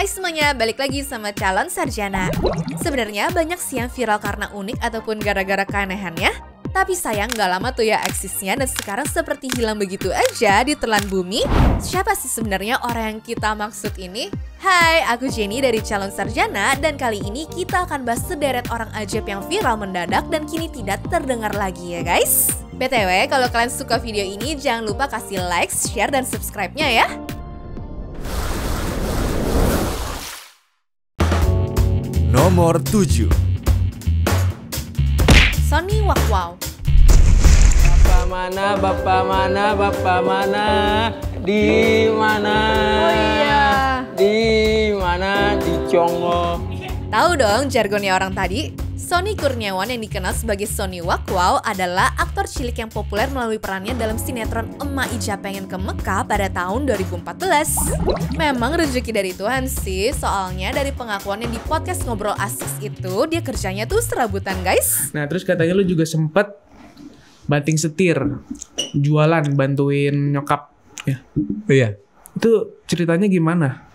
Hai semuanya, balik lagi sama calon sarjana. Sebenarnya banyak sih yang viral karena unik ataupun gara-gara keanehannya. Tapi sayang gak lama tuh ya eksisnya dan sekarang seperti hilang begitu aja di telan bumi. Siapa sih sebenarnya orang yang kita maksud ini? Hai, aku Jenny dari calon sarjana dan kali ini kita akan bahas sederet orang ajaib yang viral mendadak dan kini tidak terdengar lagi ya guys. BTW, kalau kalian suka video ini jangan lupa kasih like, share, dan subscribe-nya ya. Nomor 7. Sony Wakwaw. Bapak mana, bapak mana, bapak mana, di mana? Oh iya. Di mana? Di Congo. Tahu dong jargonnya orang tadi? Sony Kurniawan yang dikenal sebagai Sony Wakwaw adalah aktor cilik yang populer melalui perannya dalam sinetron Emak Ija Pengen ke Mekah pada tahun 2014. Memang rezeki dari Tuhan sih, soalnya dari pengakuannya di podcast Ngobrol Asik itu, dia kerjanya tuh serabutan guys. Nah terus katanya lu juga sempet banting setir, jualan, bantuin nyokap ya. Iya. Itu ceritanya gimana?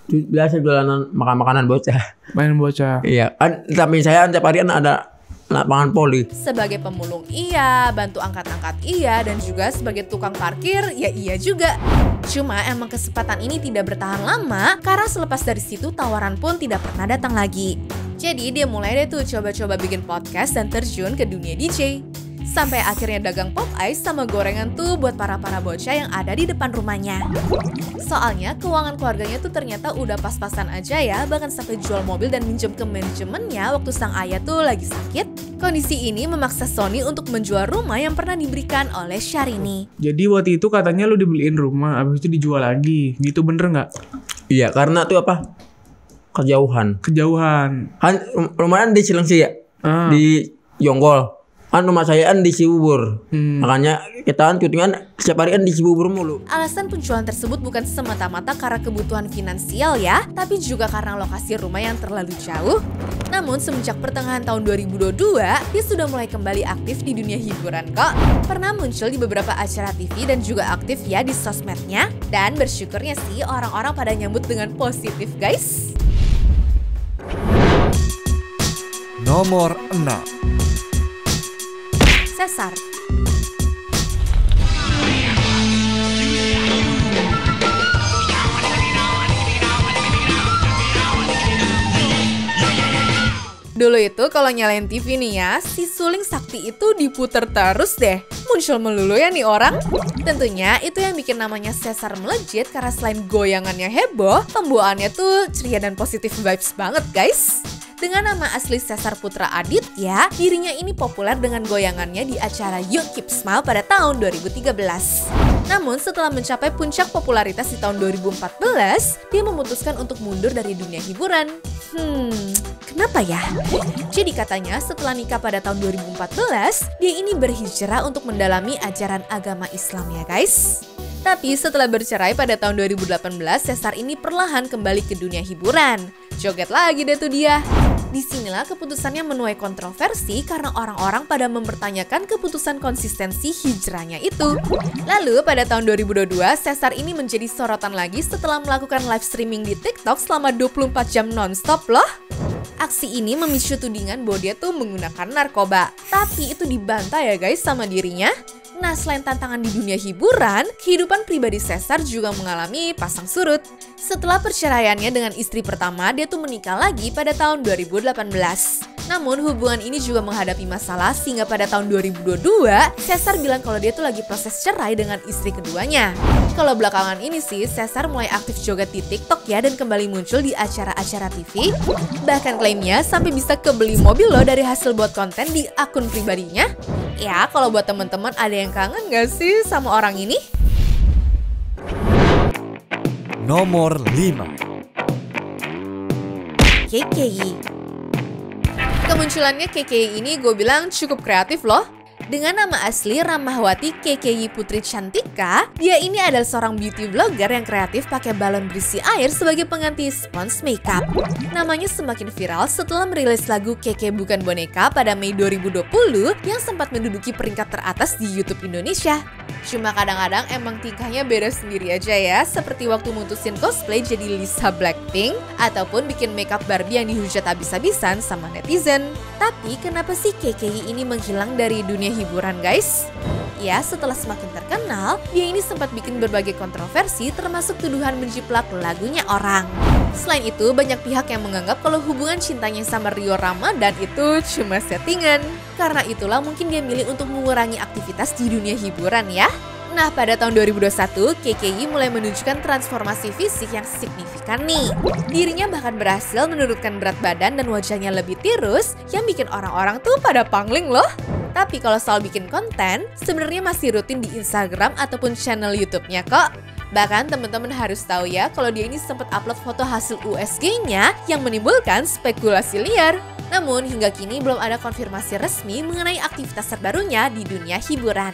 Biasa jualan makan-makanan bocah. Main bocah. Iya, kan tapi saya tiap hari ada lapangan poli. Sebagai pemulung iya, bantu angkat-angkat iya, dan juga sebagai tukang parkir ya iya juga. Cuma emang kesempatan ini tidak bertahan lama karena selepas dari situ tawaran pun tidak pernah datang lagi. Jadi dia mulai deh tuh coba-coba bikin podcast dan terjun ke dunia DJ. Sampai akhirnya dagang pop ice sama gorengan tuh buat para bocah yang ada di depan rumahnya. Soalnya keuangan keluarganya tuh ternyata udah pas-pasan aja ya, bahkan sampai jual mobil dan minjem ke manajemennya waktu sang ayah tuh lagi sakit. Kondisi ini memaksa Sony untuk menjual rumah yang pernah diberikan oleh Syahrini. Jadi waktu itu katanya lu dibeliin rumah, abis itu dijual lagi. Gitu bener nggak? Iya, karena tuh apa? Kejauhan. Kejauhan. Kan rumahnya di Cilengsi ya? Di Jonggol. Kan rumah saya kan di Cibubur. Makanya kita kan syutingan setiap hari kan di Cibubur mulu. Alasan penjualan tersebut bukan semata-mata karena kebutuhan finansial ya, tapi juga karena lokasi rumah yang terlalu jauh. Namun semenjak pertengahan tahun 2022, dia sudah mulai kembali aktif di dunia hiburan kok. Pernah muncul di beberapa acara TV dan juga aktif ya di sosmednya. Dan bersyukurnya sih orang-orang pada nyambut dengan positif guys. Nomor 6. Cesar. Dulu itu kalau nyalain TV nih ya, si Suling Sakti itu diputer terus deh. Muncul melulu ya nih orang. Tentunya itu yang bikin namanya Cesar melejit karena selain goyangannya heboh, pembawaannya tuh ceria dan positif vibes banget guys. Dengan nama asli Cesar Putra Aditya, dirinya ini populer dengan goyangannya di acara You Keep Smile pada tahun 2013. Namun setelah mencapai puncak popularitas di tahun 2014, dia memutuskan untuk mundur dari dunia hiburan. Kenapa ya? Jadi katanya setelah nikah pada tahun 2014, dia ini berhijrah untuk mendalami ajaran agama Islam ya guys. Tapi setelah bercerai pada tahun 2018, Cesar ini perlahan kembali ke dunia hiburan. Joget lagi deh tuh dia. Disinilah keputusannya menuai kontroversi karena orang-orang pada mempertanyakan keputusan konsistensi hijrahnya itu. Lalu pada tahun 2022, Cesar ini menjadi sorotan lagi setelah melakukan live streaming di TikTok selama 24 jam nonstop loh. Aksi ini memicu tudingan bahwa dia tuh menggunakan narkoba. Tapi itu dibantah ya guys sama dirinya. Nah, selain tantangan di dunia hiburan, kehidupan pribadi Cesar juga mengalami pasang surut. Setelah perceraiannya dengan istri pertama, dia tuh menikah lagi pada tahun 2018. Namun hubungan ini juga menghadapi masalah sehingga pada tahun 2022, Cesar bilang kalau dia tuh lagi proses cerai dengan istri keduanya. Kalau belakangan ini sih, Cesar mulai aktif joget di TikTok ya dan kembali muncul di acara-acara TV. Bahkan klaimnya sampai bisa kebeli mobil loh dari hasil buat konten di akun pribadinya. Ya, kalau buat teman-teman ada yang kangen gak sih sama orang ini? Nomor 5. KKI. Kemunculannya KKI ini gue bilang cukup kreatif loh. Dengan nama asli Ramahwati KKI Putri Cantika, dia ini adalah seorang beauty vlogger yang kreatif pakai balon berisi air sebagai pengganti spons makeup. Namanya semakin viral setelah merilis lagu Keke Bukan Boneka pada Mei 2020 yang sempat menduduki peringkat teratas di YouTube Indonesia. Cuma kadang-kadang emang tingkahnya beda sendiri aja ya, seperti waktu mutusin cosplay jadi Lisa Blackpink, ataupun bikin makeup Barbie yang dihujat habis-habisan sama netizen. Tapi kenapa sih KKI ini menghilang dari dunia hiburan guys? Ya, setelah semakin terkenal, dia ini sempat bikin berbagai kontroversi termasuk tuduhan menjiplak lagunya orang. Selain itu, banyak pihak yang menganggap kalau hubungan cintanya sama Rio Ramadan itu cuma settingan. Karena itulah mungkin dia milih untuk mengurangi aktivitas di dunia hiburan ya. Nah, pada tahun 2021, KKI mulai menunjukkan transformasi fisik yang signifikan nih. Dirinya bahkan berhasil menurunkan berat badan dan wajahnya lebih tirus yang bikin orang-orang tuh pada pangling loh. Tapi kalau soal bikin konten, sebenarnya masih rutin di Instagram ataupun channel YouTube-nya kok. Bahkan teman-teman harus tahu ya kalau dia ini sempat upload foto hasil USG-nya yang menimbulkan spekulasi liar. Namun hingga kini belum ada konfirmasi resmi mengenai aktivitas terbarunya di dunia hiburan.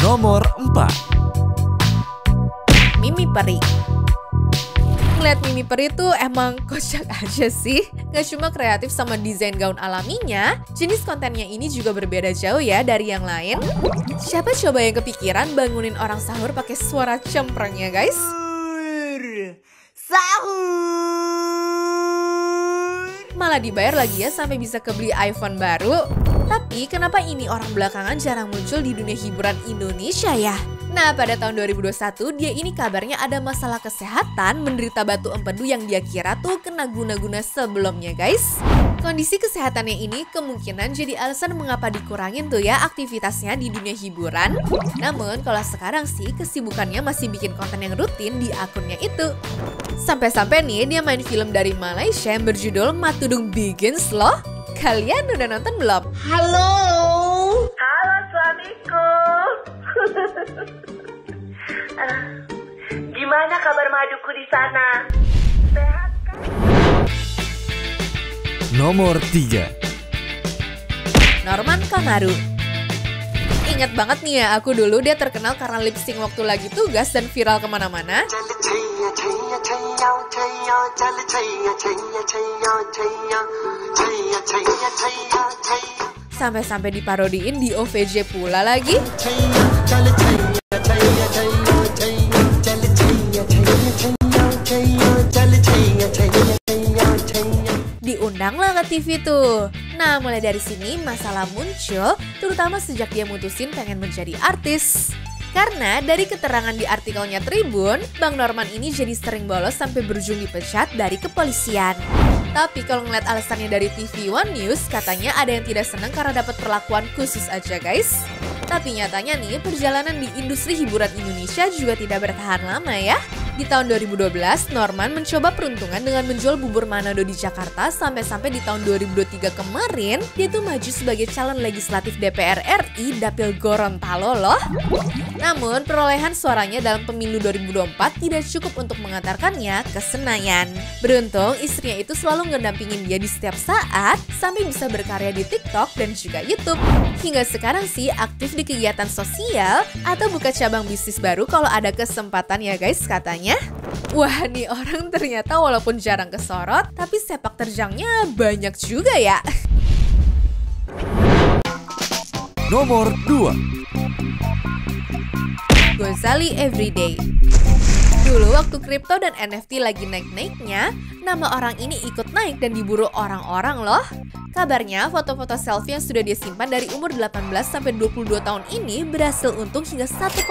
Nomor 4. Mimi Peri. Ngeliat Mimi Peri tuh emang kocak aja sih. Gak cuma kreatif sama desain gaun alaminya, jenis kontennya ini juga berbeda jauh ya dari yang lain. Siapa coba yang kepikiran bangunin orang sahur pakai suara cemprengnya guys? Malah dibayar lagi ya sampai bisa kebeli iPhone baru. Tapi kenapa ini orang belakangan jarang muncul di dunia hiburan Indonesia ya? Nah, pada tahun 2021 dia ini kabarnya ada masalah kesehatan, menderita batu empedu yang dia kira tuh kena guna-guna sebelumnya guys. Kondisi kesehatannya ini kemungkinan jadi alasan mengapa dikurangin tuh ya aktivitasnya di dunia hiburan. Namun kalau sekarang sih kesibukannya masih bikin konten yang rutin di akunnya itu. Sampai-sampai nih dia main film dari Malaysia yang berjudul Matudung Begins loh. Kalian udah nonton belum? Halo suamiku. Gimana kabar maduku di sana? Sehat kan? Nomor 3. Norman Kamaru. Ingat banget nih ya, aku dulu dia terkenal karena lip sync waktu lagi tugas dan viral kemana-mana. Sampai-sampai diparodiin di OVJ pula lagi. Diundanglah ke TV tuh. Nah, mulai dari sini masalah muncul, terutama sejak dia mutusin pengen menjadi artis. Karena dari keterangan di artikelnya Tribun, Bang Norman ini jadi sering bolos sampai berujung dipecat dari kepolisian. Tapi kalau ngeliat alasannya dari TV One News, katanya ada yang tidak senang karena dapat perlakuan khusus aja guys. Tapi nyatanya nih, perjalanan di industri hiburan Indonesia juga tidak bertahan lama ya. Di tahun 2012, Norman mencoba peruntungan dengan menjual bubur Manado di Jakarta sampai-sampai di tahun 2023 kemarin, dia tuh maju sebagai calon legislatif DPR RI Dapil Gorontalo loh. Namun, perolehan suaranya dalam pemilu 2024 tidak cukup untuk mengantarkannya ke Senayan. Beruntung, istrinya itu selalu ngedampingin dia di setiap saat, sampai bisa berkarya di TikTok dan juga YouTube. Hingga sekarang sih aktif di kegiatan sosial atau buka cabang bisnis baru kalau ada kesempatan ya guys katanya. Wah, nih orang ternyata walaupun jarang kesorot, tapi sepak terjangnya banyak juga ya. Nomor 2. Gozali Everyday. Dulu waktu kripto dan NFT lagi naik-naiknya, nama orang ini ikut naik dan diburu orang-orang loh. Kabarnya foto-foto selfie yang sudah dia simpan dari umur 18 sampai 22 tahun ini berhasil untung hingga 1,5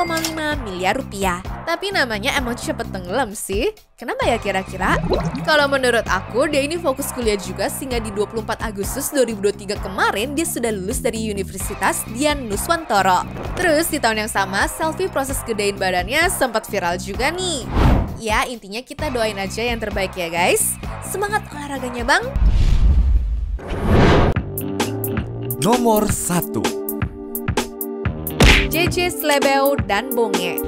miliar rupiah. Tapi namanya emang cepet tenggelam sih. Kenapa ya kira-kira? Kalau menurut aku, dia ini fokus kuliah juga sehingga di 24 Agustus 2023 kemarin dia sudah lulus dari Universitas Dian Nuswantoro. Terus di tahun yang sama, selfie proses gedein badannya sempat viral juga nih. Ya, intinya kita doain aja yang terbaik ya guys. Semangat olahraganya bang! Nomor 1. JJ Slebeo dan Bonge.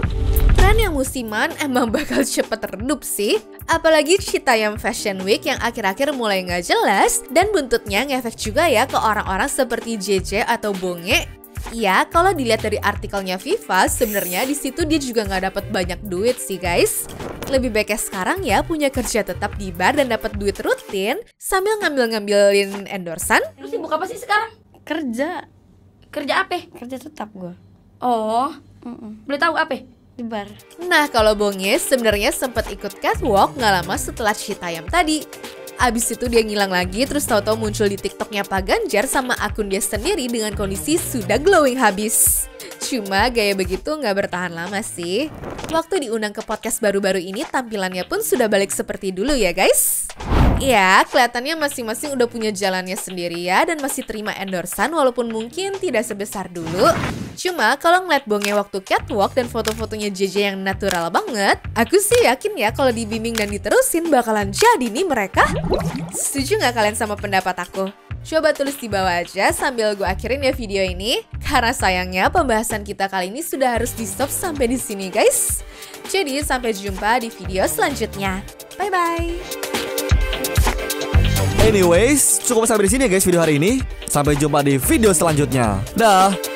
Tren yang musiman emang bakal cepet redup sih. Apalagi Citayam Fashion Week yang akhir-akhir mulai nggak jelas dan buntutnya ngefek juga ya ke orang-orang seperti JJ atau Bonge. Ya, kalau dilihat dari artikelnya Viva, sebenarnya di situ dia juga nggak dapat banyak duit sih guys. Lebih baiknya sekarang ya punya kerja tetap di bar dan dapat duit rutin sambil ngambil-ngambilin endorsan. Lu sibuk apa sih sekarang? Kerja. Kerja apa? Kerja tetap gue Oh, boleh tahu apa? di bar. Nah, kalau Bongis sebenarnya sempat ikut catwalk nggak lama setelah Citayam tadi. Abis itu dia ngilang lagi, terus tahu-tahu muncul di TikToknya Pak Ganjar sama akun dia sendiri dengan kondisi sudah glowing habis. Cuma gaya begitu nggak bertahan lama sih. Waktu diundang ke podcast baru-baru ini, tampilannya pun sudah balik seperti dulu ya guys. Ya, kelihatannya masing-masing udah punya jalannya sendiri ya, dan masih terima endorsan walaupun mungkin tidak sebesar dulu. Cuma kalau ngeliat Bonge waktu catwalk dan foto-fotonya JJ yang natural banget, aku sih yakin ya kalau dibimbing dan diterusin bakalan jadi nih mereka. Setuju nggak kalian sama pendapat aku? Coba tulis di bawah aja sambil gue akhirin ya video ini. Karena sayangnya pembahasan kita kali ini sudah harus di stop sampai di sini guys. Jadi sampai jumpa di video selanjutnya. Bye-bye. Anyways, cukup sampai di sini ya guys video hari ini. Sampai jumpa di video selanjutnya. Dah.